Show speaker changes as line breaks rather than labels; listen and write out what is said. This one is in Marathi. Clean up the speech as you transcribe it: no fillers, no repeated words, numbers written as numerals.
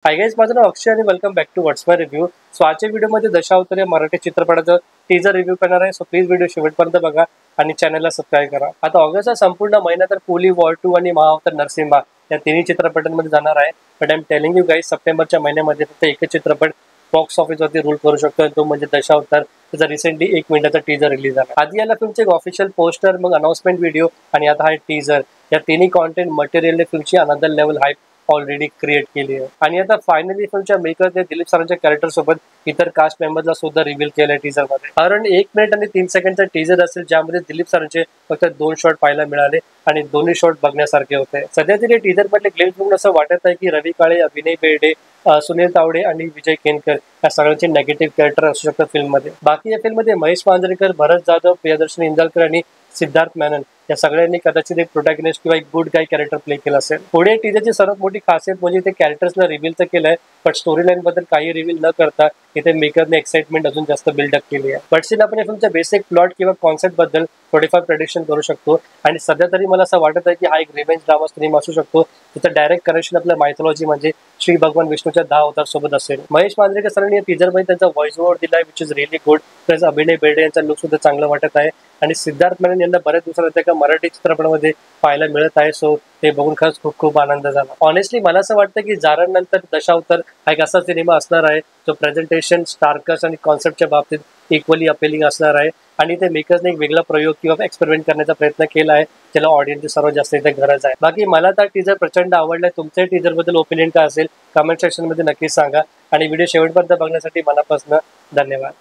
हाय गाइस, माझं नाव अक्षय आणि welcome back to what's my review. So आजच्या व्हिडिओमध्ये दशावतार या मराठी चित्रपटाचं टीजर रिव्ह्यू करणार आहे. सो प्लीज व्हिडिओ शेवटपर्यंत बघा आणि चॅनलला सबस्क्राईब करा. आता ऑगस्टचा संपूर्ण महिना तर कोली वॉर 2 आणि महाअवतार नरसिम्हा या तिन्ही चित्रपटांमध्ये जाणार आहे. But I am telling you guys, सप्टेंबरच्या महिन्यामध्ये फक्त एकच चित्रपट बॉक्स ऑफिसवरती रूल करू शकतो, तो म्हणजे दशावतार. त्याचा रिसेंटली 1 मिनिटाचा टीजर रिलीज झाला. आधी याला फिल्मचे एक ऑफिशियल पोस्टर, मग अनाउन्समेंट व्हिडिओ आणि आता हा टीजर. या तिन्ही कॉन्टेंट मटेरियलने फिल्मची another level hype already create केली आहे. आणि आता फायनली फिल्मच्या मेकरने दिलीप सरांच्या कॅरेक्टर सोबत इतर कास्ट मेंबरला सुद्धा रिव्हील केलंय टीजर मध्ये. अराउंड 1 मिनिट आणि 3 सेकंडचा टीजर असेल, ज्यामध्ये दिलीप सरांचे फक्त 2 शॉट पाहायला मिळाले आणि दोन्ही शॉट बघण्यासारखे होते. सध्या तरी टीजर मधले ग्लिम्स बघून असं वाटत आहे की रवी काळे, अभिनय बेर्डे, सुनील तावडे आणि विजय केनकर या सगळ्यांचे नेगेटिव्ह कॅरेक्टर असू शकतात फिल्ममध्ये. बाकी या फिल्ममध्ये महेश मांजरेकर, भरत जाधव, प्रियदर्शनी इंदालकर आणि सिद्धार्थ मेनन या सगळ्यांनी कदाचित एक प्रोटॅगनिस्ट किंवा एक गुड गाय कॅरेक्टर प्ले केलं असेल. पुढे टीजरची सर्वात मोठी खासियत म्हणजे ते कॅरेक्टर्सला रिव्हील तर केलंय, पण स्टोरी लाईन बद्दल काही रिव्हील न करता इथे मेकरने एक्साइटमेंट अजून जास्त बिल्डअप केली आहे. बट स्टील आपण या फिल्मच्या बेसिक प्लॉट किंवा कॉन्सेप्ट बद्दल थोडीफार प्रेडिक्शन करू शकतो. आणि सध्या तरी मला असं वाटत आहे की हा एक रिव्हेंज ड्रामा स्ट्रीम असू शकतो, तिथं डायरेक्ट कनेक्शन आपल्या मायथॉलॉजी म्हणजे श्री भगवान विष्णूच्या 10 अवतार सोबत असेल. महेश मांजरेकर सरांनी या टीजरमध्ये त्यांचा व्हॉइस ओव्हर दिलाय, which is really good. Plus अभिनय बेर्डे यांचा लुक सुद्धा चांगला वाटत आहे आणि सिद्धार्थ मेनन यांना बऱ्याच दिवसानंतर एका मराठी चित्रपटामध्ये पाहायला मिळत आहे. सो ते बघून खरंच खूप खूप आनंद झाला. ऑनेस्टली मला असं वाटतं की जारण नंतर दशावतार हा एक असा सिनेमा असणार आहे जो प्रेझेंटेशन, स्टारकास्ट आणि कॉन्सेप्टच्या बाबतीत इक्वली अपेलिंग असणार आहे. आणि ते मेकर्सने एक वेगळा प्रयोग किंवा एक्सपेरिमेंट करण्याचा प्रयत्न केला आहे, ज्याला ऑडियन्सची सर्वात जास्त इथे गरज आहे. बाकी मला तर टीजर प्रचंड आवडलाय. तुमच्या टीजर बद्दल ओपिनियन काय असेल कमेंट सेक्शन मध्ये नक्कीच सांगा आणि व्हिडिओ शेवटपर्यंत बघण्यासाठी मनापासून धन्यवाद.